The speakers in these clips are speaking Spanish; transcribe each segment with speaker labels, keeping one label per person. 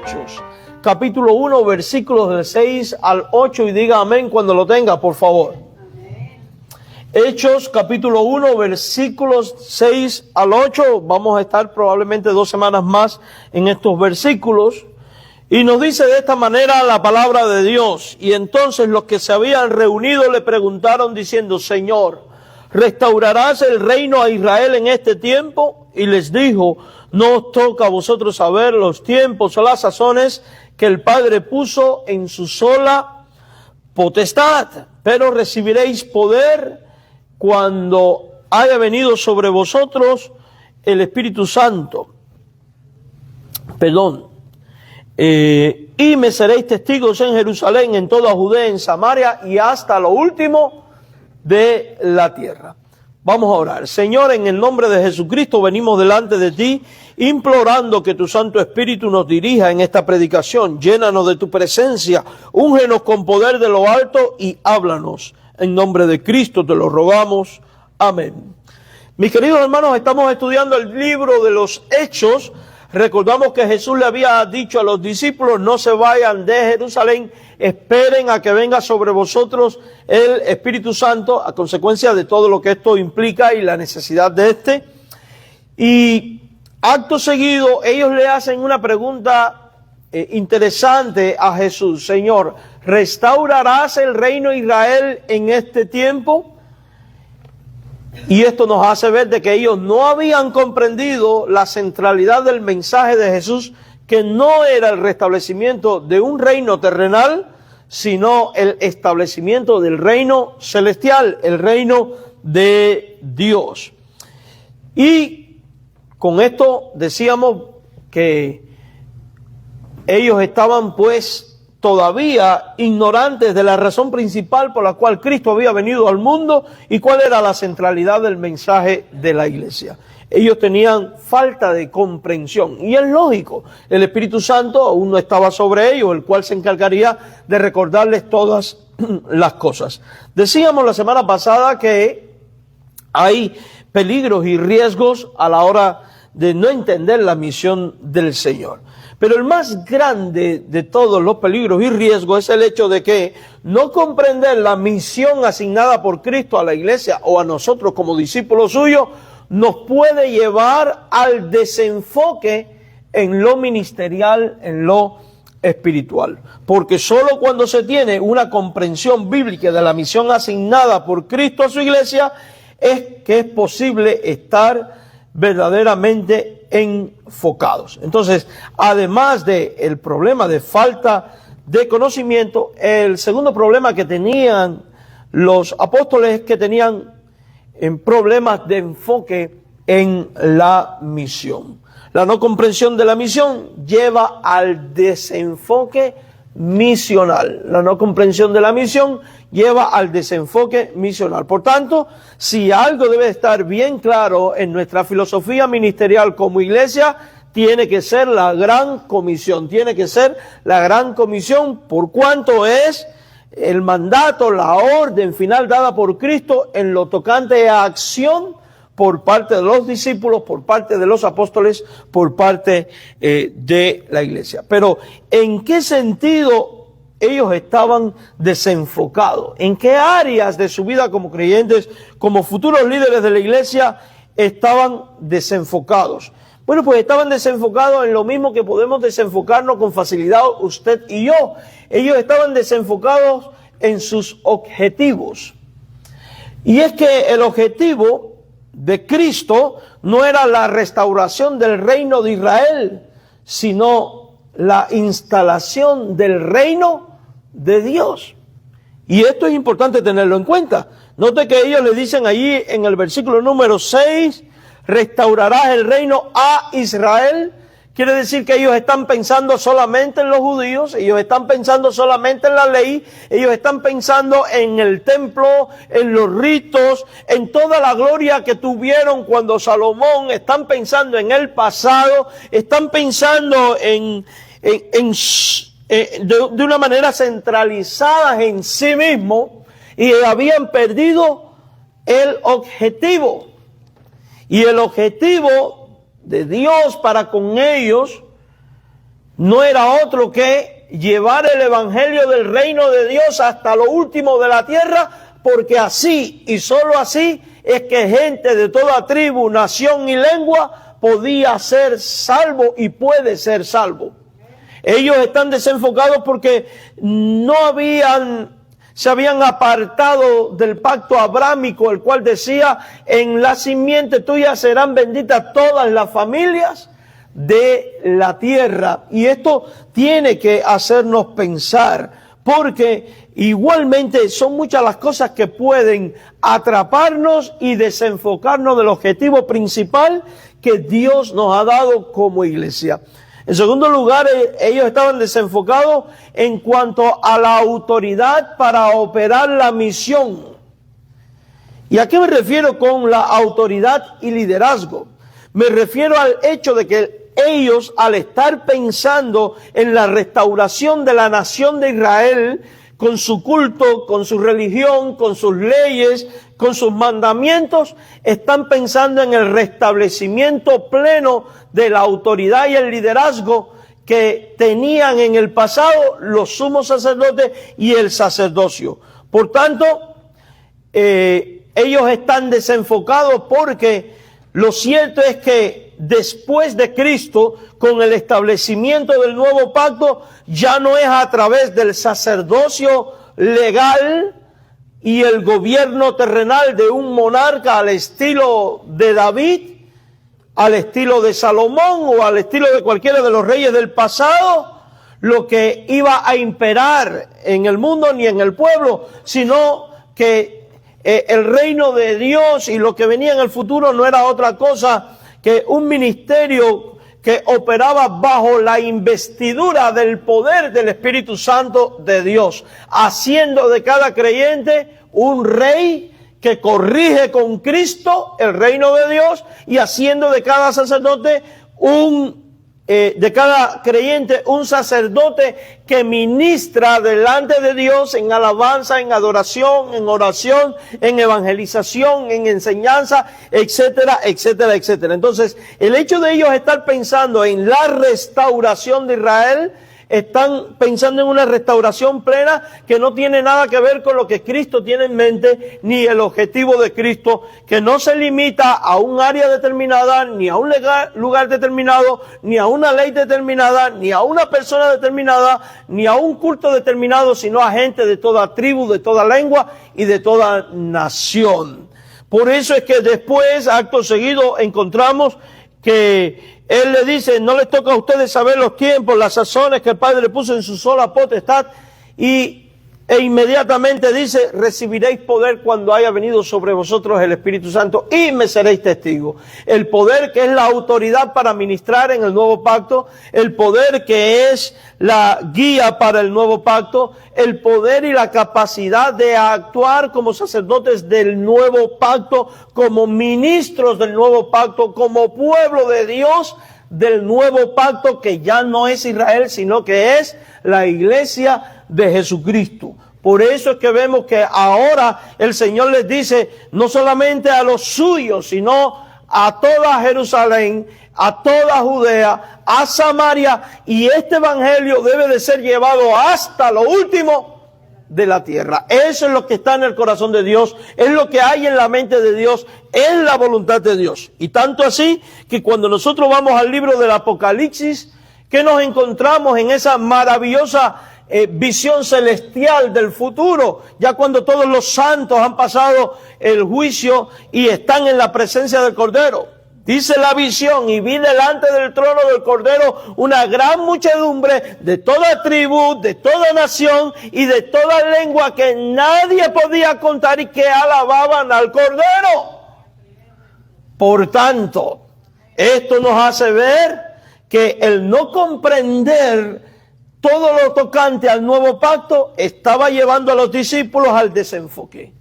Speaker 1: Hechos, capítulo 1, versículos del 6 al 8, y diga amén cuando lo tenga, por favor. Hechos, capítulo 1, versículos 6 al 8. Vamos a estar probablemente 2 semanas más en estos versículos. Y nos dice de esta manera la palabra de Dios. Y entonces los que se habían reunido le preguntaron diciendo: Señor, ¿restaurarás el reino a Israel en este tiempo? Y les dijo: no os toca a vosotros saber los tiempos o las sazones que el Padre puso en su sola potestad, pero recibiréis poder cuando haya venido sobre vosotros el Espíritu Santo. Y me seréis testigos en Jerusalén, en toda Judea, en Samaria y hasta lo último de la tierra. Vamos a orar. Señor, en el nombre de Jesucristo venimos delante de ti, implorando que tu Santo Espíritu nos dirija en esta predicación. Llénanos de tu presencia, úngenos con poder de lo alto y háblanos. En nombre de Cristo te lo rogamos. Amén. Mis queridos hermanos, estamos estudiando el libro de los Hechos. Recordamos que Jesús le había dicho a los discípulos: no se vayan de Jerusalén, esperen a que venga sobre vosotros el Espíritu Santo, a consecuencia de todo lo que esto implica y la necesidad de este. Y acto seguido ellos le hacen una pregunta interesante a Jesús: Señor, ¿restaurarás el reino de Israel en este tiempo? Y esto nos hace ver de que ellos no habían comprendido la centralidad del mensaje de Jesús, que no era el restablecimiento de un reino terrenal, sino el establecimiento del reino celestial, el reino de Dios. Y con esto decíamos que ellos estaban pues todavía ignorantes de la razón principal por la cual Cristo había venido al mundo y cuál era la centralidad del mensaje de la iglesia. Ellos tenían falta de comprensión, y es lógico, el Espíritu Santo aún no estaba sobre ellos, el cual se encargaría de recordarles todas las cosas. Decíamos la semana pasada que hay peligros y riesgos a la hora de no entender la misión del Señor. Pero el más grande de todos los peligros y riesgos es el hecho de que no comprender la misión asignada por Cristo a la iglesia o a nosotros como discípulos suyos nos puede llevar al desenfoque en lo ministerial, en lo espiritual. Porque solo cuando se tiene una comprensión bíblica de la misión asignada por Cristo a su iglesia es que es posible estar verdaderamente enfocados. Entonces, además del problema de falta de conocimiento, el segundo problema que tenían los apóstoles es que tenían problemas de enfoque en la misión. La no comprensión de la misión lleva al desenfoque misional. La no comprensión de la misión lleva al desenfoque misional. Por tanto, si algo debe estar bien claro en nuestra filosofía ministerial como iglesia, tiene que ser la gran comisión. Tiene que ser la gran comisión, por cuanto es el mandato, la orden final dada por Cristo en lo tocante a acción por parte de los discípulos, por parte de los apóstoles, por parte de la iglesia. Pero, ¿en qué sentido ellos estaban desenfocados? ¿En qué áreas de su vida como creyentes, como futuros líderes de la iglesia, estaban desenfocados? Bueno, pues estaban desenfocados en lo mismo que podemos desenfocarnos con facilidad usted y yo. Ellos estaban desenfocados en sus objetivos. Y es que el objetivo de Cristo no era la restauración del reino de Israel, sino la instalación del reino de Dios. Y esto es importante tenerlo en cuenta. Note que ellos le dicen allí en el versículo número 6, restaurarás el reino a Israel. Quiere decir que ellos están pensando solamente en los judíos, ellos están pensando solamente en la ley, ellos están pensando en el templo, en los ritos, en toda la gloria que tuvieron cuando Salomón, están pensando en el pasado, están pensando de una manera centralizada en sí mismo, y habían perdido el objetivo. Y el objetivo de Dios para con ellos no era otro que llevar el evangelio del reino de Dios hasta lo último de la tierra, porque así y solo así es que gente de toda tribu, nación y lengua podía ser salvo y puede ser salvo. Ellos están desenfocados porque se habían apartado del pacto abrámico, el cual decía: en la simiente tuya serán benditas todas las familias de la tierra. Y esto tiene que hacernos pensar, porque igualmente son muchas las cosas que pueden atraparnos y desenfocarnos del objetivo principal que Dios nos ha dado como iglesia. En segundo lugar, ellos estaban desenfocados en cuanto a la autoridad para operar la misión. ¿Y a qué me refiero con la autoridad y liderazgo? Me refiero al hecho de que ellos, al estar pensando en la restauración de la nación de Israel, con su culto, con su religión, con sus leyes, con sus mandamientos, están pensando en el restablecimiento pleno de la autoridad y el liderazgo que tenían en el pasado los sumos sacerdotes y el sacerdocio. Por tanto, ellos están desenfocados, porque lo cierto es que después de Cristo, con el establecimiento del nuevo pacto, ya no es a través del sacerdocio legal y el gobierno terrenal de un monarca al estilo de David, al estilo de Salomón o al estilo de cualquiera de los reyes del pasado, lo que iba a imperar en el mundo ni en el pueblo, sino que el reino de Dios y lo que venía en el futuro no era otra cosa que un ministerio que operaba bajo la investidura del poder del Espíritu Santo de Dios, haciendo de cada creyente un rey que corrige con Cristo el reino de Dios, y haciendo de cada sacerdote de cada creyente un sacerdote que ministra delante de Dios en alabanza, en adoración, en oración, en evangelización, en enseñanza, etcétera, etcétera, etcétera. Entonces, el hecho de ellos estar pensando en la restauración de Israel, están pensando en una restauración plena que no tiene nada que ver con lo que Cristo tiene en mente, ni el objetivo de Cristo, que no se limita a un área determinada, ni a un lugar determinado, ni a una ley determinada, ni a una persona determinada, ni a un culto determinado, sino a gente de toda tribu, de toda lengua y de toda nación. Por eso es que después, acto seguido, encontramos que Él le dice: no les toca a ustedes saber los tiempos, las sazones que el Padre le puso en su sola potestad, e inmediatamente dice: recibiréis poder cuando haya venido sobre vosotros el Espíritu Santo y me seréis testigos. El poder que es la autoridad para ministrar en el nuevo pacto, el poder que es la guía para el nuevo pacto, el poder y la capacidad de actuar como sacerdotes del nuevo pacto, como ministros del nuevo pacto, como pueblo de Dios del nuevo pacto, que ya no es Israel, sino que es la iglesia de Jesucristo. Por eso es que vemos que ahora el Señor les dice, no solamente a los suyos, sino a toda Jerusalén, a toda Judea, a Samaria, y este evangelio debe de ser llevado hasta lo último de la tierra. Eso es lo que está en el corazón de Dios, es lo que hay en la mente de Dios, es la voluntad de Dios. Y tanto así que cuando nosotros vamos al libro del Apocalipsis, ¿qué nos encontramos en esa maravillosa visión celestial del futuro? Ya cuando todos los santos han pasado el juicio y están en la presencia del Cordero. Dice la visión: y vi delante del trono del Cordero una gran muchedumbre de toda tribu, de toda nación y de toda lengua, que nadie podía contar, y que alababan al Cordero. Por tanto, esto nos hace ver que el no comprender todo lo tocante al nuevo pacto estaba llevando a los discípulos al desenfoque.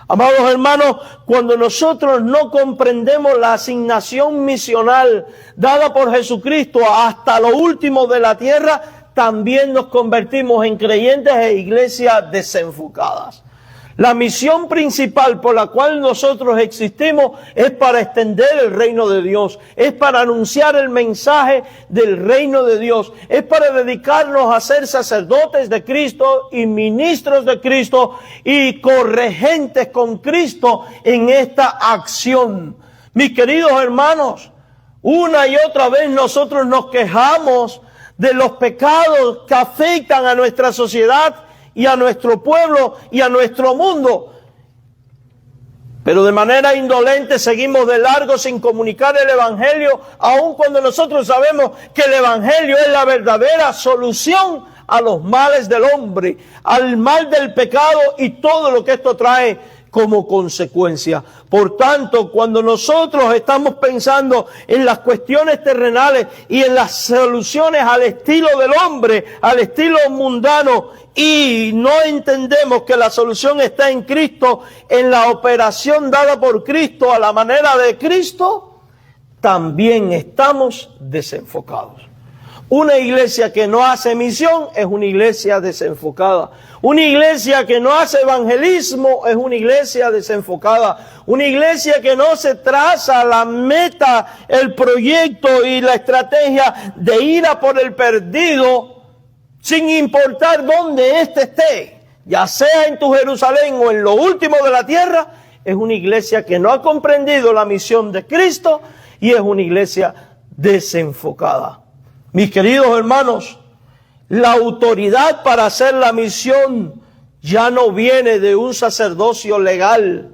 Speaker 1: Amados hermanos, cuando nosotros no comprendemos la asignación misional dada por Jesucristo hasta lo último de la tierra, también nos convertimos en creyentes e iglesias desenfocadas. La misión principal por la cual nosotros existimos es para extender el reino de Dios, es para anunciar el mensaje del reino de Dios, es para dedicarnos a ser sacerdotes de Cristo y ministros de Cristo y corregentes con Cristo en esta acción. Mis queridos hermanos, una y otra vez nosotros nos quejamos de los pecados que afectan a nuestra sociedad y a nuestro pueblo y a nuestro mundo. Pero de manera indolente seguimos de largo sin comunicar el Evangelio, aun cuando nosotros sabemos que el Evangelio es la verdadera solución a los males del hombre, al mal del pecado y todo lo que esto trae como consecuencia. Por tanto, cuando nosotros estamos pensando en las cuestiones terrenales y en las soluciones al estilo del hombre, al estilo mundano, y no entendemos que la solución está en Cristo, en la operación dada por Cristo a la manera de Cristo, también estamos desenfocados. Una iglesia que no hace misión es una iglesia desenfocada. Una iglesia que no hace evangelismo es una iglesia desenfocada. Una iglesia que no se traza la meta, el proyecto y la estrategia de ir a por el perdido, sin importar dónde éste esté, ya sea en tu Jerusalén o en lo último de la tierra, es una iglesia que no ha comprendido la misión de Cristo y es una iglesia desenfocada. Mis queridos hermanos, la autoridad para hacer la misión ya no viene de un sacerdocio legal.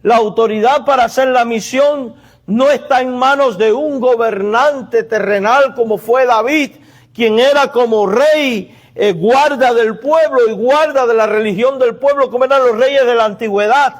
Speaker 1: La autoridad para hacer la misión no está en manos de un gobernante terrenal como fue David, quien era como rey, guarda del pueblo y guarda de la religión del pueblo, como eran los reyes de la antigüedad.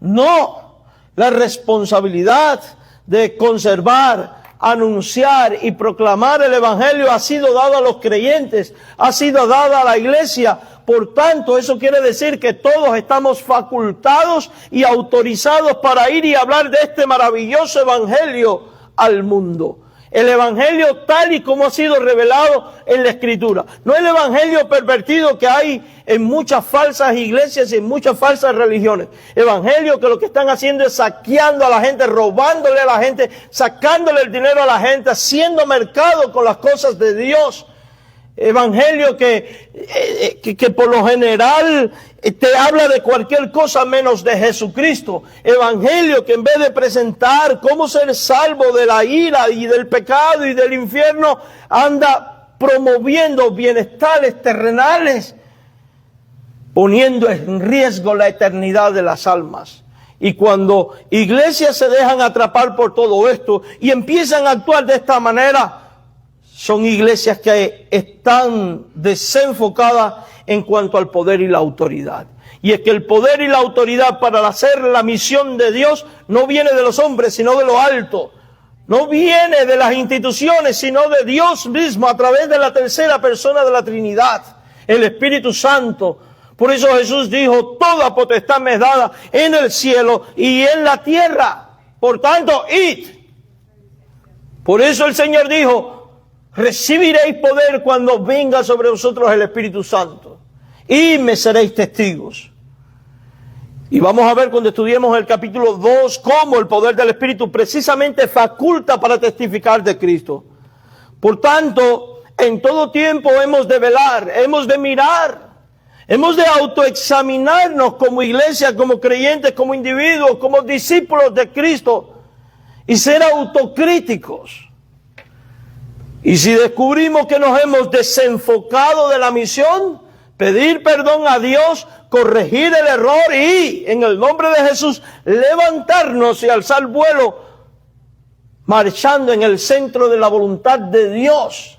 Speaker 1: No, la responsabilidad de conservar, anunciar y proclamar el Evangelio ha sido dada a los creyentes, ha sido dada a la iglesia. Por tanto, eso quiere decir que todos estamos facultados y autorizados para ir y hablar de este maravilloso Evangelio al mundo. El Evangelio tal y como ha sido revelado en la Escritura. No el Evangelio pervertido que hay en muchas falsas iglesias y en muchas falsas religiones. Evangelio que lo que están haciendo es saqueando a la gente, robándole a la gente, sacándole el dinero a la gente, haciendo mercado con las cosas de Dios. Evangelio que por lo general te habla de cualquier cosa menos de Jesucristo. Evangelio que en vez de presentar cómo ser salvo de la ira y del pecado y del infierno, anda promoviendo bienestares terrenales, poniendo en riesgo la eternidad de las almas. Y cuando iglesias se dejan atrapar por todo esto y empiezan a actuar de esta manera, son iglesias que están desenfocadas en cuanto al poder y la autoridad. Y es que el poder y la autoridad para hacer la misión de Dios no viene de los hombres, sino de lo alto. No viene de las instituciones, sino de Dios mismo a través de la tercera persona de la Trinidad, el Espíritu Santo. Por eso Jesús dijo, toda potestad me es dada en el cielo y en la tierra. Por tanto, id. Por eso el Señor dijo, recibiréis poder cuando venga sobre vosotros el Espíritu Santo y me seréis testigos. Y vamos a ver cuando estudiemos el capítulo 2 cómo el poder del Espíritu precisamente faculta para testificar de Cristo. Por tanto, en todo tiempo hemos de velar, hemos de mirar, hemos de autoexaminarnos como iglesia, como creyentes, como individuos, como discípulos de Cristo y ser autocríticos. Y si descubrimos que nos hemos desenfocado de la misión, pedir perdón a Dios, corregir el error y, en el nombre de Jesús, levantarnos y alzar vuelo, marchando en el centro de la voluntad de Dios,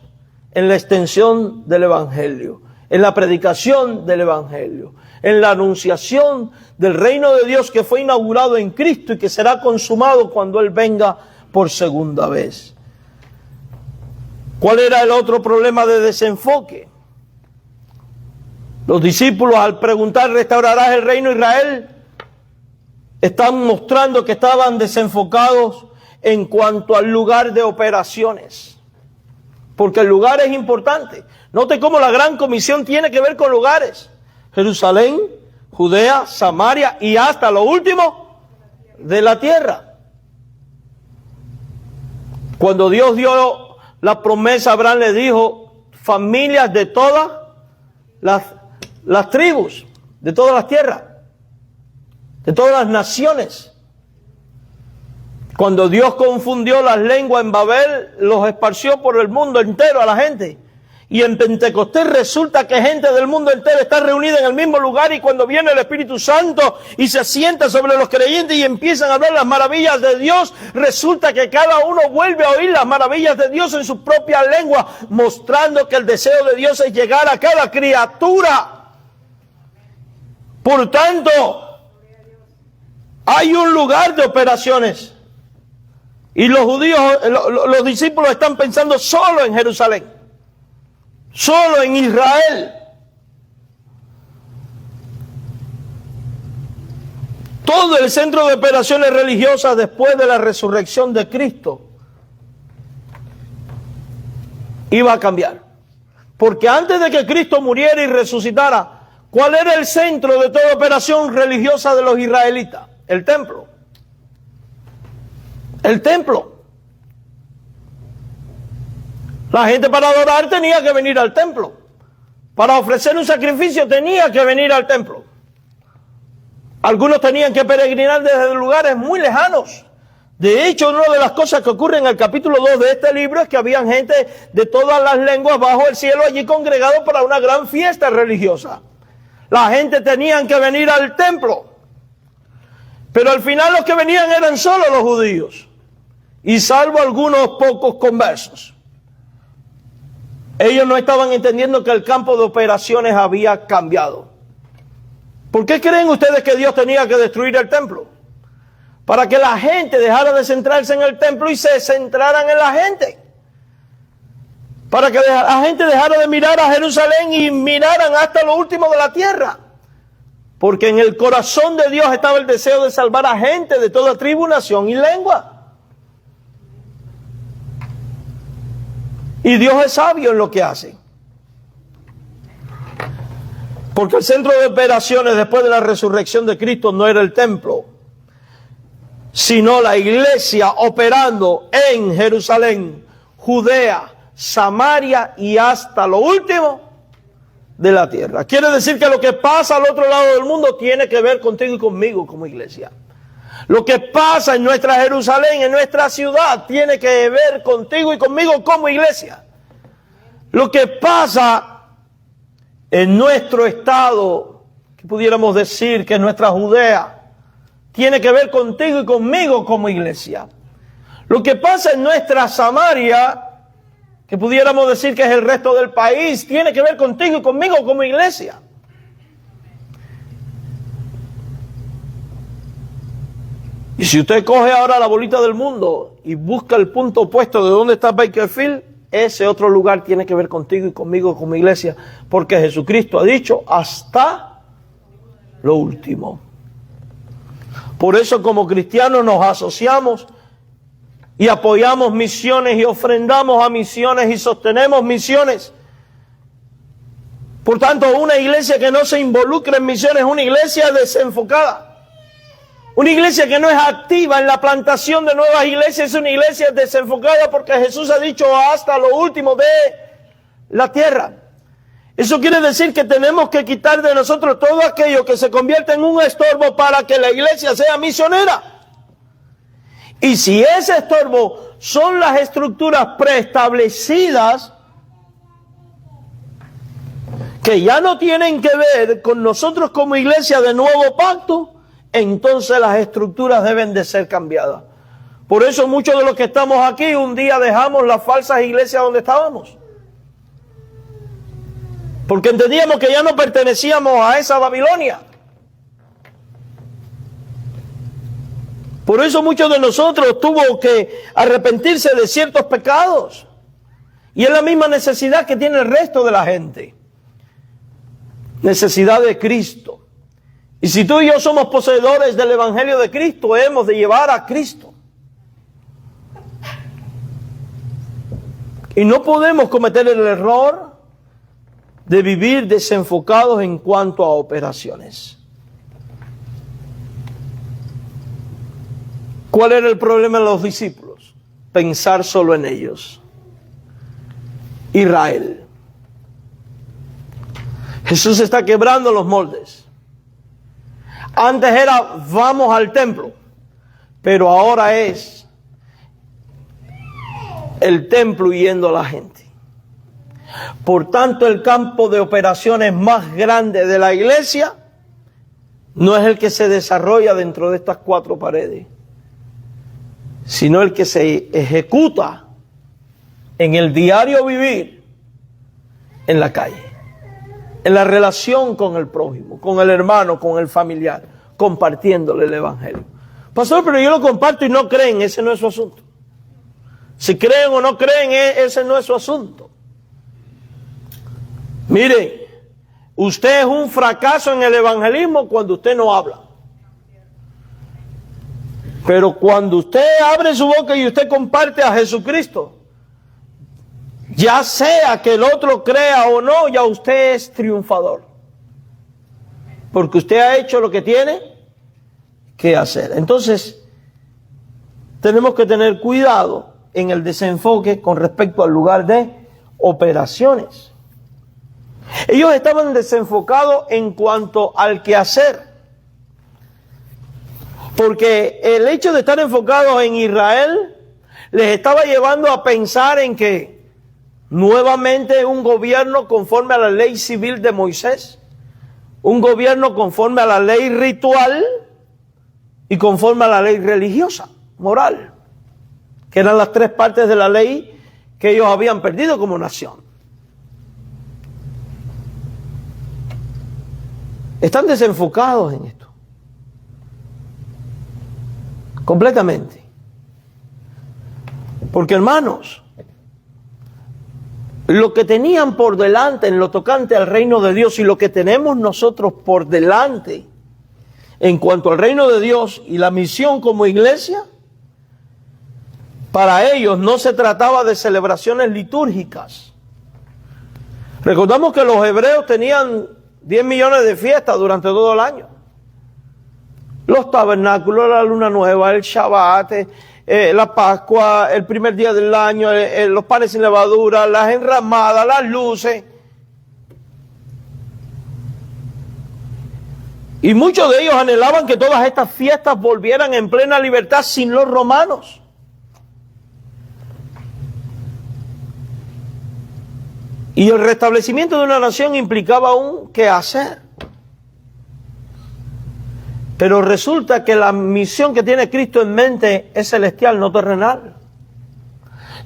Speaker 1: en la extensión del Evangelio, en la predicación del Evangelio, en la anunciación del reino de Dios que fue inaugurado en Cristo y que será consumado cuando Él venga por segunda vez. ¿Cuál era el otro problema de desenfoque? Los discípulos, al preguntar, ¿restaurarás el reino de Israel?, están mostrando que estaban desenfocados en cuanto al lugar de operaciones. Porque el lugar es importante. Note cómo la gran comisión tiene que ver con lugares. Jerusalén, Judea, Samaria y hasta lo último de la tierra. Cuando Dios dio la promesa, Abraham le dijo, familias de todas las tribus, de todas las tierras, de todas las naciones. Cuando Dios confundió las lenguas en Babel, los esparció por el mundo entero a la gente. Y en Pentecostés resulta que gente del mundo entero está reunida en el mismo lugar, y cuando viene el Espíritu Santo y se sienta sobre los creyentes y empiezan a hablar las maravillas de Dios, resulta que cada uno vuelve a oír las maravillas de Dios en su propia lengua, mostrando que el deseo de Dios es llegar a cada criatura. Por tanto, hay un lugar de operaciones. Y los judíos, los discípulos están pensando solo en Jerusalén. Solo en Israel. Todo el centro de operaciones religiosas después de la resurrección de Cristo iba a cambiar. Porque antes de que Cristo muriera y resucitara, ¿cuál era el centro de toda operación religiosa de los israelitas? El templo. El templo. La gente para adorar tenía que venir al templo. Para ofrecer un sacrificio tenía que venir al templo. Algunos tenían que peregrinar desde lugares muy lejanos. De hecho, una de las cosas que ocurre en el capítulo 2 de este libro es que había gente de todas las lenguas bajo el cielo allí congregados para una gran fiesta religiosa. La gente tenía que venir al templo. Pero al final los que venían eran solo los judíos. Y salvo algunos pocos conversos. Ellos no estaban entendiendo que el campo de operaciones había cambiado. ¿Por qué creen ustedes que Dios tenía que destruir el templo? Para que la gente dejara de centrarse en el templo y se centraran en la gente. Para que la gente dejara de mirar a Jerusalén y miraran hasta lo último de la tierra. Porque en el corazón de Dios estaba el deseo de salvar a gente de toda tribu, nación y lengua. Y Dios es sabio en lo que hace. Porque el centro de operaciones después de la resurrección de Cristo no era el templo, sino la iglesia operando en Jerusalén, Judea, Samaria y hasta lo último de la tierra. Quiere decir que lo que pasa al otro lado del mundo tiene que ver contigo y conmigo como iglesia. Lo que pasa en nuestra Jerusalén, en nuestra ciudad, tiene que ver contigo y conmigo como iglesia. Lo que pasa en nuestro estado, que pudiéramos decir que es nuestra Judea, tiene que ver contigo y conmigo como iglesia. Lo que pasa en nuestra Samaria, que pudiéramos decir que es el resto del país, tiene que ver contigo y conmigo como iglesia. Y si usted coge ahora la bolita del mundo y busca el punto opuesto de dónde está Bakersfield, ese otro lugar tiene que ver contigo y conmigo como iglesia, porque Jesucristo ha dicho hasta lo último. Por eso como cristianos nos asociamos y apoyamos misiones y ofrendamos a misiones y sostenemos misiones. Por tanto, una iglesia que no se involucra en misiones es una iglesia desenfocada. Una iglesia que no es activa en la plantación de nuevas iglesias es una iglesia desenfocada, porque Jesús ha dicho hasta lo último de la tierra. Eso quiere decir que tenemos que quitar de nosotros todo aquello que se convierte en un estorbo para que la iglesia sea misionera. Y si ese estorbo son las estructuras preestablecidas, que ya no tienen que ver con nosotros como iglesia de nuevo pacto, entonces las estructuras deben de ser cambiadas. Por eso muchos de los que estamos aquí un día dejamos las falsas iglesias donde estábamos. Porque entendíamos que ya no pertenecíamos a esa Babilonia. Por eso muchos de nosotros tuvo que arrepentirse de ciertos pecados. Y es la misma necesidad que tiene el resto de la gente. Necesidad de Cristo. Y si tú y yo somos poseedores del Evangelio de Cristo, hemos de llevar a Cristo. Y no podemos cometer el error de vivir desenfocados en cuanto a operaciones. ¿Cuál era el problema de los discípulos? Pensar solo en ellos. Israel. Jesús está quebrando los moldes. Antes era vamos al templo, pero ahora es el templo yendo a la gente. Por tanto, el campo de operaciones más grande de la iglesia no es el que se desarrolla dentro de estas cuatro paredes, sino el que se ejecuta en el diario vivir en la calle, en la relación con el prójimo, con el hermano, con el familiar, compartiéndole el evangelio. Pastor, pero yo lo comparto y no creen, ese no es su asunto. Si creen o no creen, ese no es su asunto. Mire, usted es un fracaso en el evangelismo cuando usted no habla. Pero cuando usted abre su boca y usted comparte a Jesucristo, ya sea que el otro crea o no, ya usted es triunfador. Porque usted ha hecho lo que tiene que hacer. Entonces, tenemos que tener cuidado en el desenfoque con respecto al lugar de operaciones. Ellos estaban desenfocados en cuanto al quehacer. Porque el hecho de estar enfocados en Israel les estaba llevando a pensar en que nuevamente un gobierno conforme a la ley civil de Moisés, un gobierno conforme a la ley ritual y conforme a la ley religiosa, moral, que eran las tres partes de la ley que ellos habían perdido como nación. Están desenfocados en esto. Completamente. Porque, hermanos, lo que tenían por delante en lo tocante al reino de Dios y lo que tenemos nosotros por delante en cuanto al reino de Dios y la misión como iglesia, para ellos no se trataba de celebraciones litúrgicas. Recordamos que los hebreos tenían 10 millones de fiestas durante todo el año. Los tabernáculos, la luna nueva, el Shabbat, la Pascua, el primer día del año, los panes sin levadura, las enramadas, las luces. Y muchos de ellos anhelaban que todas estas fiestas volvieran en plena libertad sin los romanos. Y el restablecimiento de una nación implicaba un quehacer. Pero resulta que la misión que tiene Cristo en mente es celestial, no terrenal.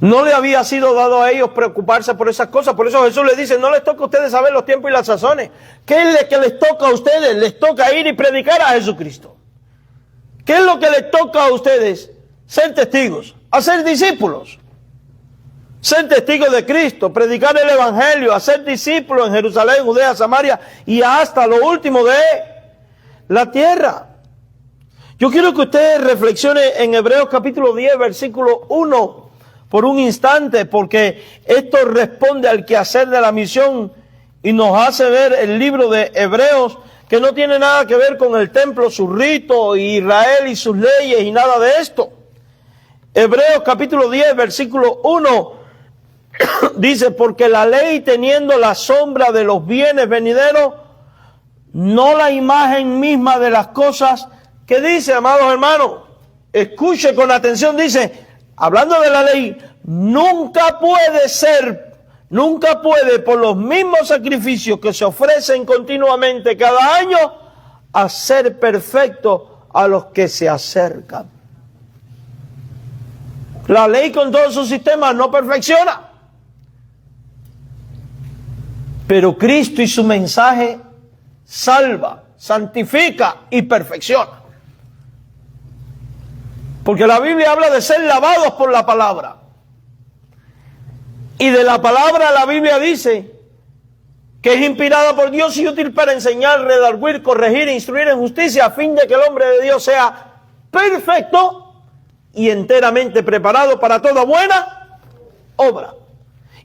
Speaker 1: No le había sido dado a ellos preocuparse por esas cosas. Por eso Jesús les dice, no les toca a ustedes saber los tiempos y las sazones. ¿Qué es lo que les toca a ustedes? Les toca ir y predicar a Jesucristo. ¿Qué es lo que les toca a ustedes? Ser testigos, hacer discípulos. Ser testigos de Cristo, predicar el evangelio, hacer discípulos en Jerusalén, Judea, Samaria y hasta lo último de la tierra. Yo quiero que usted reflexione en Hebreos capítulo 10, versículo 1 por un instante, porque esto responde al quehacer de la misión y nos hace ver el libro de Hebreos que no tiene nada que ver con el templo, su rito, Israel y sus leyes y nada de esto. Hebreos capítulo 10, versículo 1 dice, porque la ley teniendo la sombra de los bienes venideros, no la imagen misma de las cosas que dice, amados hermanos, escuche con atención, dice, hablando de la ley, nunca puede por los mismos sacrificios que se ofrecen continuamente cada año, hacer perfecto a los que se acercan. La ley con todos sus sistemas no perfecciona. Pero Cristo y su mensaje salva, santifica y perfecciona. Porque la Biblia habla de ser lavados por la palabra. Y de la palabra la Biblia dice que es inspirada por Dios y útil para enseñar, redarguir, corregir e instruir en justicia, a fin de que el hombre de Dios sea perfecto y enteramente preparado para toda buena obra.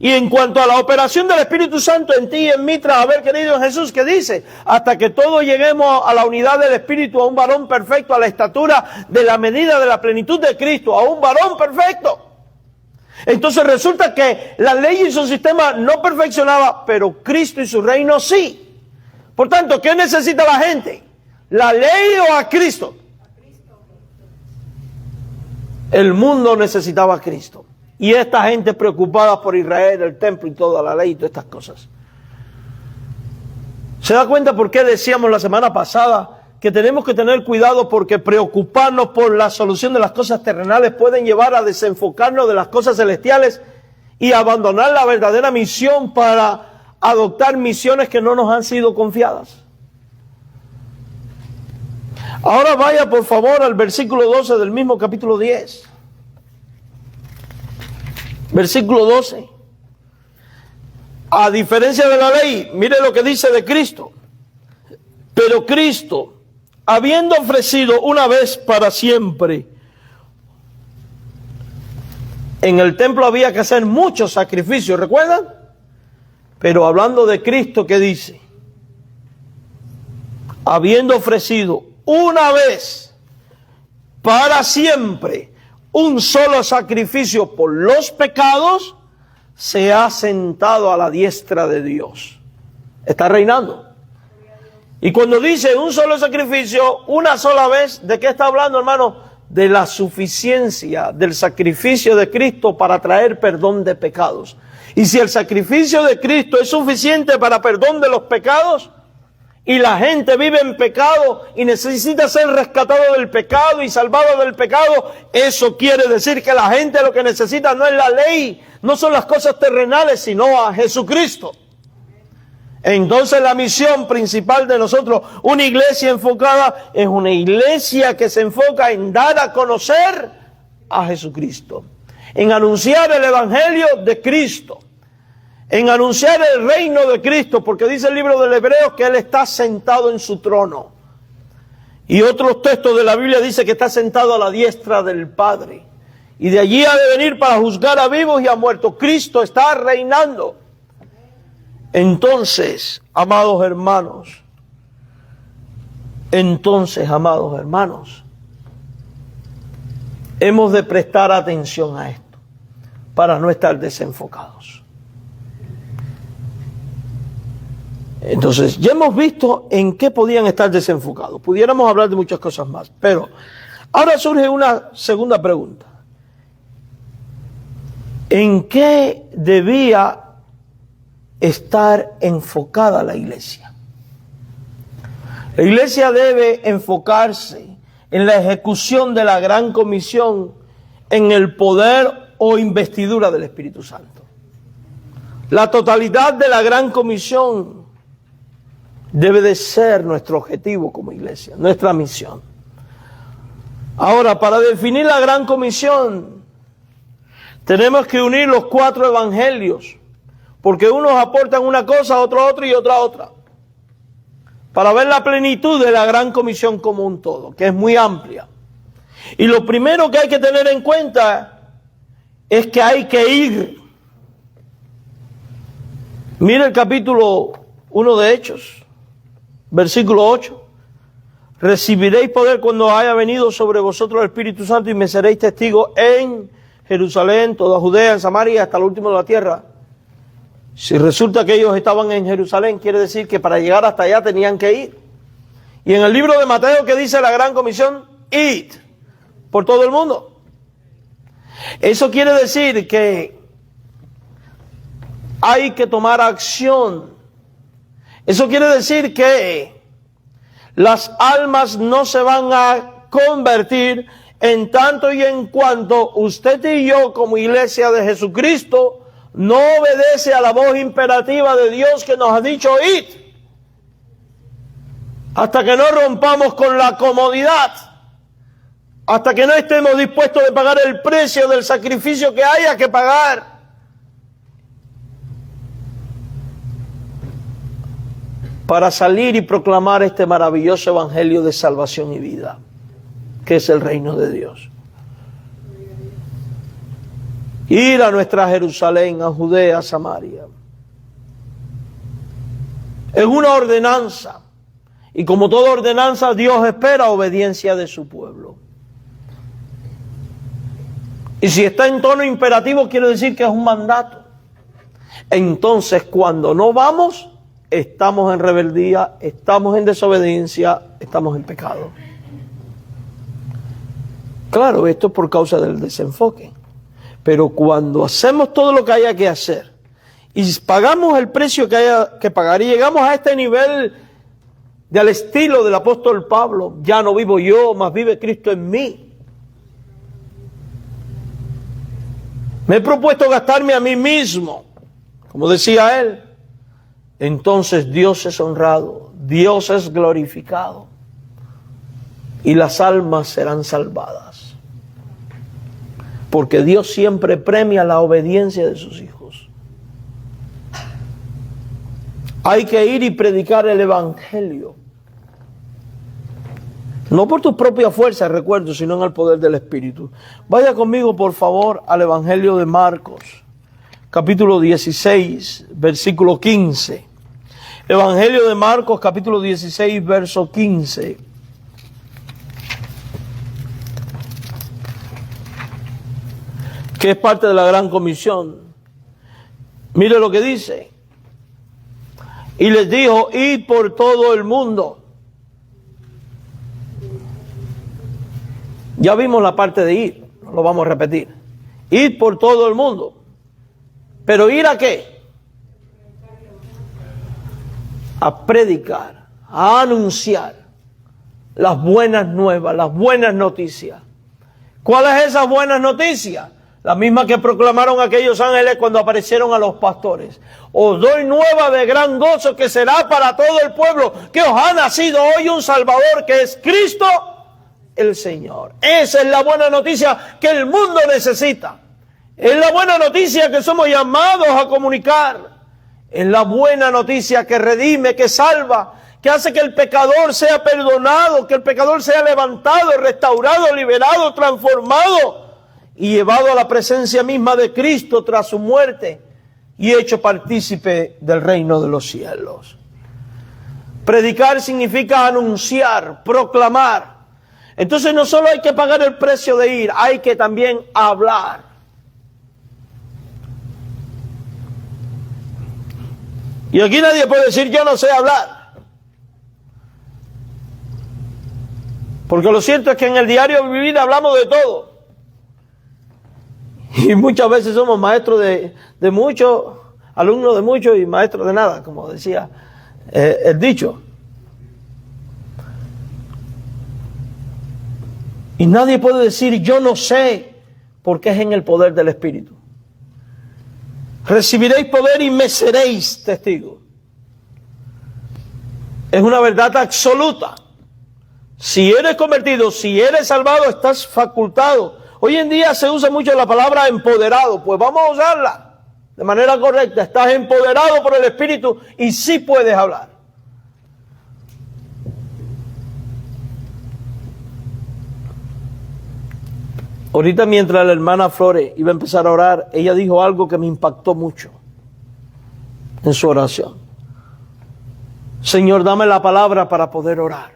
Speaker 1: Y en cuanto a la operación del Espíritu Santo en ti y en mí, tras haber creído en Jesús, ¿qué dice? Hasta que todos lleguemos a la unidad del Espíritu, a un varón perfecto, a la estatura de la medida de la plenitud de Cristo, a un varón perfecto. Entonces resulta que la ley y su sistema no perfeccionaba, pero Cristo y su reino sí. Por tanto, ¿qué necesita la gente? ¿La ley o a Cristo? El mundo necesitaba a Cristo. Y esta gente preocupada por Israel, el templo y toda la ley y todas estas cosas. ¿Se da cuenta por qué decíamos la semana pasada que tenemos que tener cuidado, porque preocuparnos por la solución de las cosas terrenales pueden llevar a desenfocarnos de las cosas celestiales y abandonar la verdadera misión para adoptar misiones que no nos han sido confiadas? Ahora vaya por favor al versículo 12 del mismo capítulo 10. Versículo 12. A diferencia de la ley, mire lo que dice de Cristo. Pero Cristo, habiendo ofrecido una vez para siempre, en el templo había que hacer muchos sacrificios, ¿recuerdan? Pero hablando de Cristo, ¿qué dice? Habiendo ofrecido una vez para siempre un solo sacrificio por los pecados, se ha sentado a la diestra de Dios. Está reinando. Y cuando dice un solo sacrificio, una sola vez, ¿de qué está hablando, hermano? De la suficiencia del sacrificio de Cristo para traer perdón de pecados. Y si el sacrificio de Cristo es suficiente para perdón de los pecados, y la gente vive en pecado y necesita ser rescatado del pecado y salvado del pecado, eso quiere decir que la gente lo que necesita no es la ley, no son las cosas terrenales, sino a Jesucristo. Entonces la misión principal de nosotros, una iglesia enfocada, es una iglesia que se enfoca en dar a conocer a Jesucristo, en anunciar el evangelio de Cristo, en anunciar el reino de Cristo, porque dice el libro del Hebreos que Él está sentado en su trono. Y otros textos de la Biblia dice que está sentado a la diestra del Padre. Y de allí ha de venir para juzgar a vivos y a muertos. Cristo está reinando. Entonces, amados hermanos, hemos de prestar atención a esto para no estar desenfocados. Entonces, ya hemos visto en qué podían estar desenfocados. Pudiéramos hablar de muchas cosas más, pero ahora surge una segunda pregunta. ¿En qué debía estar enfocada la iglesia? La iglesia debe enfocarse en la ejecución de la gran comisión, en el poder o investidura del Espíritu Santo. La totalidad de la gran comisión debe de ser nuestro objetivo como iglesia, nuestra misión. Ahora, para definir la gran comisión, tenemos que unir los 4 evangelios, porque unos aportan una cosa, otro otra y otra, para ver la plenitud de la gran comisión como un todo, que es muy amplia. Y lo primero que hay que tener en cuenta es que hay que ir. Mire el capítulo 1 de Hechos. Versículo 8. Recibiréis poder cuando haya venido sobre vosotros el Espíritu Santo y me seréis testigos en Jerusalén, toda Judea, en Samaria, hasta lo último de la tierra. Si resulta que ellos estaban en Jerusalén, quiere decir que para llegar hasta allá tenían que ir. Y en el libro de Mateo, que dice la gran comisión, id por todo el mundo. Eso quiere decir que hay que tomar acción. Eso quiere decir que las almas no se van a convertir en tanto y en cuanto usted y yo como iglesia de Jesucristo no obedece a la voz imperativa de Dios que nos ha dicho id. Hasta que no rompamos con la comodidad, hasta que no estemos dispuestos a pagar el precio del sacrificio que haya que pagar. Para salir y proclamar este maravilloso evangelio de salvación y vida, que es el reino de Dios. Ir a nuestra Jerusalén, a Judea, a Samaria. Es una ordenanza. Y como toda ordenanza, Dios espera obediencia de su pueblo. Y si está en tono imperativo, quiere decir que es un mandato. Entonces, cuando no vamos, estamos en rebeldía, estamos en desobediencia, estamos en pecado. Claro, esto es por causa del desenfoque. Pero cuando hacemos todo lo que haya que hacer y pagamos el precio que haya que pagar y llegamos a este nivel al estilo del apóstol Pablo, ya no vivo yo, mas vive Cristo en mí. Me he propuesto gastarme a mí mismo, como decía él. Entonces Dios es honrado, Dios es glorificado y las almas serán salvadas. Porque Dios siempre premia la obediencia de sus hijos. Hay que ir y predicar el Evangelio. No por tus propias fuerzas, recuerdo, sino en el poder del Espíritu. Vaya conmigo, por favor, al Evangelio de Marcos, capítulo 16, versículo 15. Evangelio de Marcos, capítulo 16, verso 15. Que es parte de la gran comisión. Mire lo que dice. Y les dijo, id por todo el mundo. Ya vimos la parte de ir, no lo vamos a repetir. Ir por todo el mundo. ¿Pero ir a qué? A predicar, a anunciar las buenas nuevas, las buenas noticias. ¿Cuáles es esas buenas noticias? La misma que proclamaron aquellos ángeles cuando aparecieron a los pastores. Os doy nueva de gran gozo que será para todo el pueblo, que os ha nacido hoy un Salvador, que es Cristo el Señor. Esa es la buena noticia que el mundo necesita. Es la buena noticia que somos llamados a comunicar. Es la buena noticia que redime, que salva, que hace que el pecador sea perdonado, que el pecador sea levantado, restaurado, liberado, transformado y llevado a la presencia misma de Cristo tras su muerte y hecho partícipe del reino de los cielos. Predicar significa anunciar, proclamar. Entonces no solo hay que pagar el precio de ir, hay que también hablar. Y aquí nadie puede decir yo no sé hablar. Porque lo cierto es que en el diario vivir hablamos de todo. Y muchas veces somos maestros de muchos, alumnos de muchos y maestros de nada, como decía el dicho. Y nadie puede decir yo no sé, porque es en el poder del Espíritu. Recibiréis poder y me seréis testigos. Es una verdad absoluta. Si eres convertido, si eres salvado, estás facultado. Hoy en día se usa mucho la palabra empoderado. Pues vamos a usarla de manera correcta. Estás empoderado por el Espíritu y sí puedes hablar. Ahorita mientras la hermana Flores iba a empezar a orar, ella dijo algo que me impactó mucho en su oración. Señor, dame la palabra para poder orar,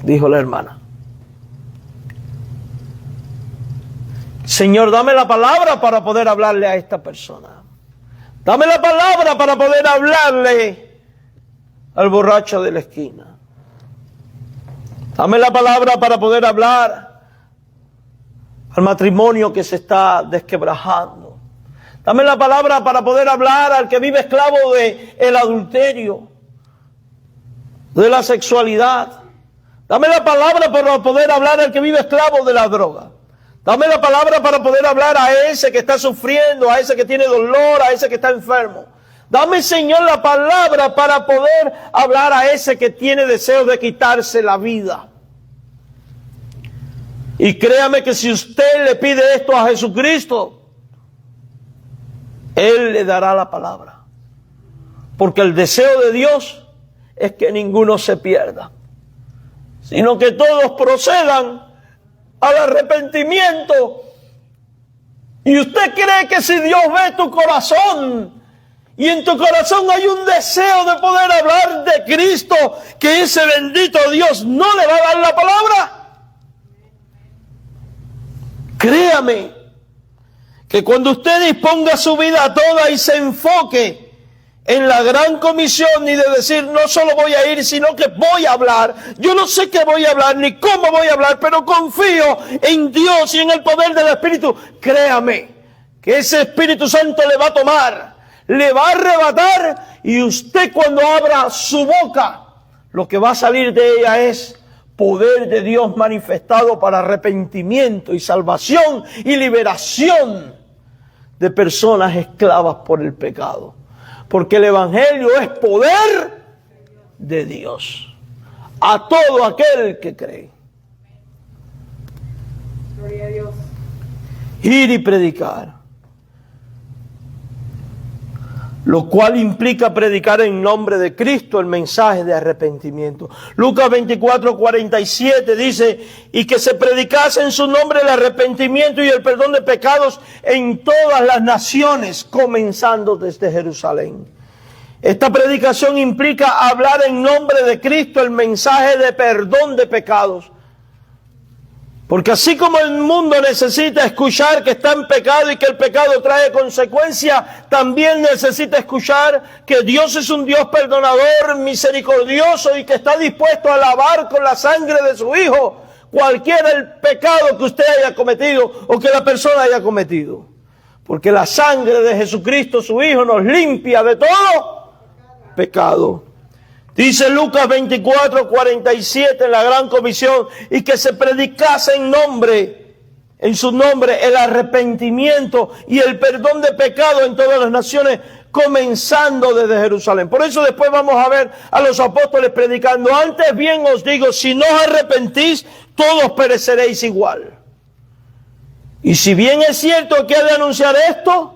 Speaker 1: dijo la hermana. Señor, dame la palabra para poder hablarle a esta persona. Dame la palabra para poder hablarle al borracho de la esquina. Dame la palabra para poder hablar al matrimonio que se está desquebrajando. Dame la palabra para poder hablar al que vive esclavo del adulterio, de la sexualidad. Dame la palabra para poder hablar al que vive esclavo de la droga. Dame la palabra para poder hablar a ese que está sufriendo, a ese que tiene dolor, a ese que está enfermo. Dame, Señor, la palabra para poder hablar a ese que tiene deseo de quitarse la vida. Y créame que si usted le pide esto a Jesucristo, Él le dará la palabra. Porque el deseo de Dios es que ninguno se pierda, sino que todos procedan al arrepentimiento Y usted cree que si Dios ve tu corazón y en tu corazón hay un deseo de poder hablar de Cristo, que ese bendito Dios no le va a dar la palabra. Créame que cuando usted disponga su vida toda y se enfoque en la gran comisión y de decir, no solo voy a ir, sino que voy a hablar. Yo no sé qué voy a hablar ni cómo voy a hablar, pero confío en Dios y en el poder del Espíritu. Créame que ese Espíritu Santo le va a tomar, le va a arrebatar, y usted cuando abra su boca, lo que va a salir de ella es poder de Dios manifestado para arrepentimiento y salvación y liberación de personas esclavas por el pecado. Porque el Evangelio es poder de Dios a todo aquel que cree.
Speaker 2: Gloria a Dios.
Speaker 1: Ir y predicar, lo cual implica predicar en nombre de Cristo el mensaje de arrepentimiento. Lucas 24:47 dice, y que se predicase en su nombre el arrepentimiento y el perdón de pecados en todas las naciones, comenzando desde Jerusalén. Esta predicación implica hablar en nombre de Cristo el mensaje de perdón de pecados. Porque así como el mundo necesita escuchar que está en pecado y que el pecado trae consecuencias, también necesita escuchar que Dios es un Dios perdonador, misericordioso y que está dispuesto a lavar con la sangre de su Hijo cualquiera el pecado que usted haya cometido o que la persona haya cometido. Porque la sangre de Jesucristo, su Hijo, nos limpia de todo pecado. Dice Lucas 24:47 en la gran comisión, y que se predicase en su nombre el arrepentimiento y el perdón de pecado en todas las naciones, comenzando desde Jerusalén. Por eso después vamos a ver a los apóstoles predicando. Antes bien os digo, si no os arrepentís, todos pereceréis igual. Y si bien es cierto que ha de anunciar esto,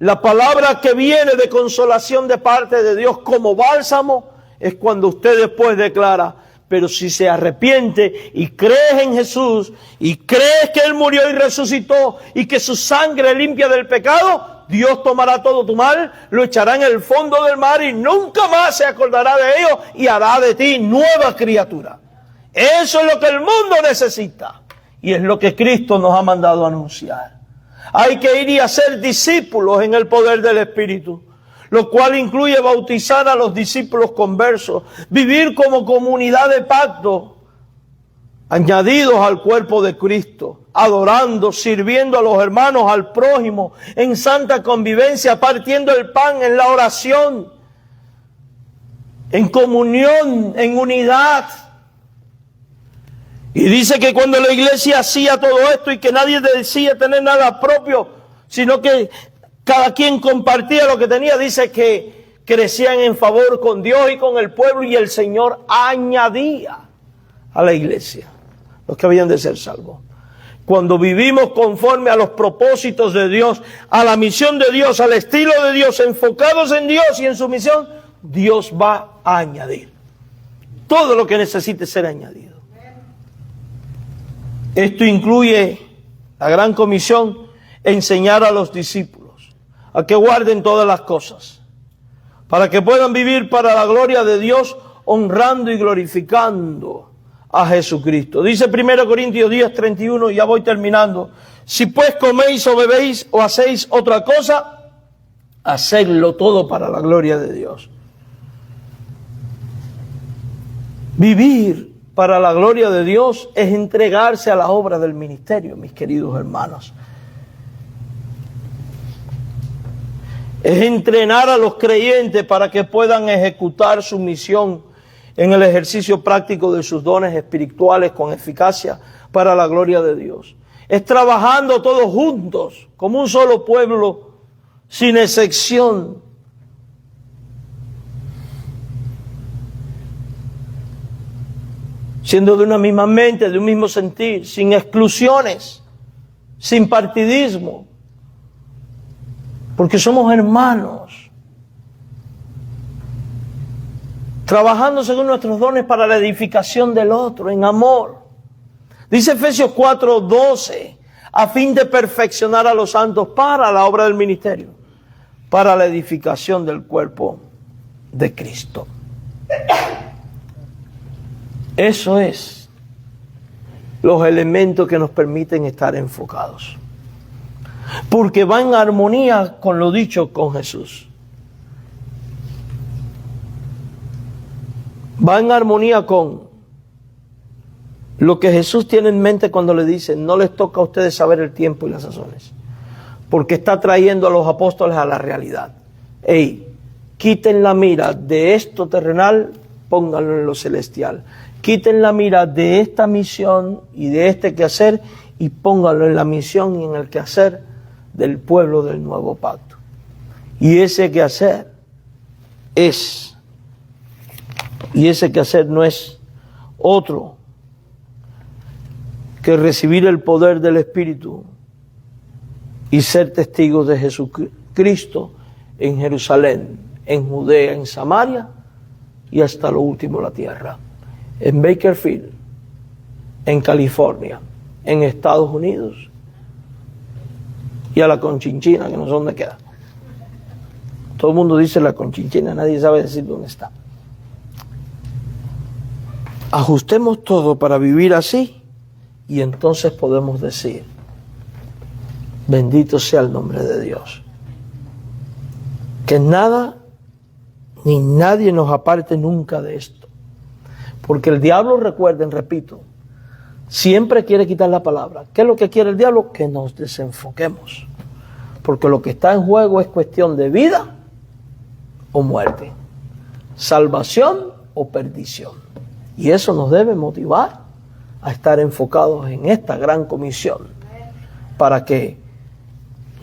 Speaker 1: la palabra que viene de consolación de parte de Dios como bálsamo es cuando usted después declara, pero si se arrepiente y crees en Jesús y crees que Él murió y resucitó y que su sangre limpia del pecado, Dios tomará todo tu mal, lo echará en el fondo del mar y nunca más se acordará de ello y hará de ti nueva criatura. Eso es lo que el mundo necesita y es lo que Cristo nos ha mandado a anunciar. Hay que ir y hacer discípulos en el poder del Espíritu, lo cual incluye bautizar a los discípulos conversos, vivir como comunidad de pacto, añadidos al cuerpo de Cristo, adorando, sirviendo a los hermanos, al prójimo, en santa convivencia, partiendo el pan, en la oración, en comunión, en unidad. Y dice que cuando la iglesia hacía todo esto y que nadie decía tener nada propio, sino que cada quien compartía lo que tenía, dice que crecían en favor con Dios y con el pueblo, y el Señor añadía a la iglesia los que habían de ser salvos. Cuando vivimos conforme a los propósitos de Dios, a la misión de Dios, al estilo de Dios, enfocados en Dios y en su misión, Dios va a añadir todo lo que necesite ser añadido. Esto incluye la gran comisión, enseñar a los discípulos a que guarden todas las cosas, para que puedan vivir para la gloria de Dios, honrando y glorificando a Jesucristo. Dice 1 Corintios 10:31, ya voy terminando, si pues coméis o bebéis o hacéis otra cosa, hacedlo todo para la gloria de Dios. Vivir para la gloria de Dios es entregarse a la obra del ministerio, mis queridos hermanos. Es entrenar a los creyentes para que puedan ejecutar su misión en el ejercicio práctico de sus dones espirituales con eficacia para la gloria de Dios. Es trabajando todos juntos, como un solo pueblo, sin excepción. Siendo de una misma mente, de un mismo sentir, sin exclusiones, sin partidismo. Porque somos hermanos, trabajando según nuestros dones para la edificación del otro, en amor. Dice Efesios 4:12, a fin de perfeccionar a los santos para la obra del ministerio, para la edificación del cuerpo de Cristo. Eso es los elementos que nos permiten estar enfocados, porque va en armonía con lo dicho con Jesús. Va en armonía con lo que Jesús tiene en mente cuando le dice: no les toca a ustedes saber el tiempo y las sazones, porque está trayendo a los apóstoles a la realidad. Quiten la mira de esto terrenal, pónganlo en lo celestial. Quiten la mira de esta misión y de este quehacer y pónganlo en la misión y en el quehacer del pueblo del nuevo pacto. Y ese quehacer no es otro que recibir el poder del Espíritu y ser testigos de Jesucristo en Jerusalén, en Judea, en Samaria y hasta lo último de la tierra. En Bakersfield, en California, en Estados Unidos y a la Conchinchina, que no sé dónde queda. Todo el mundo dice la Conchinchina, nadie sabe decir dónde está. Ajustemos todo para vivir así y entonces podemos decir: bendito sea el nombre de Dios. Que nada ni nadie nos aparte nunca de esto. Porque el diablo, recuerden, repito, siempre quiere quitar la palabra. ¿Qué es lo que quiere el diablo? Que nos desenfoquemos. Porque lo que está en juego es cuestión de vida o muerte, salvación o perdición. Y eso nos debe motivar a estar enfocados en esta gran comisión para que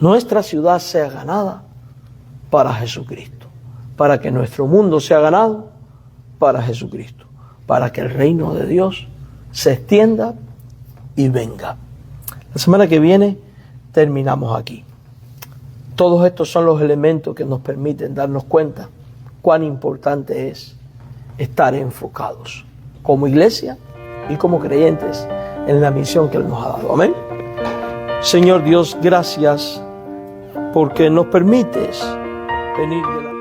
Speaker 1: nuestra ciudad sea ganada para Jesucristo, para que nuestro mundo sea ganado para Jesucristo, para que el reino de Dios se extienda y venga. La semana que viene terminamos aquí. Todos estos son los elementos que nos permiten darnos cuenta cuán importante es estar enfocados como iglesia y como creyentes en la misión que Él nos ha dado. Amén. Señor Dios, gracias porque nos permites venir de la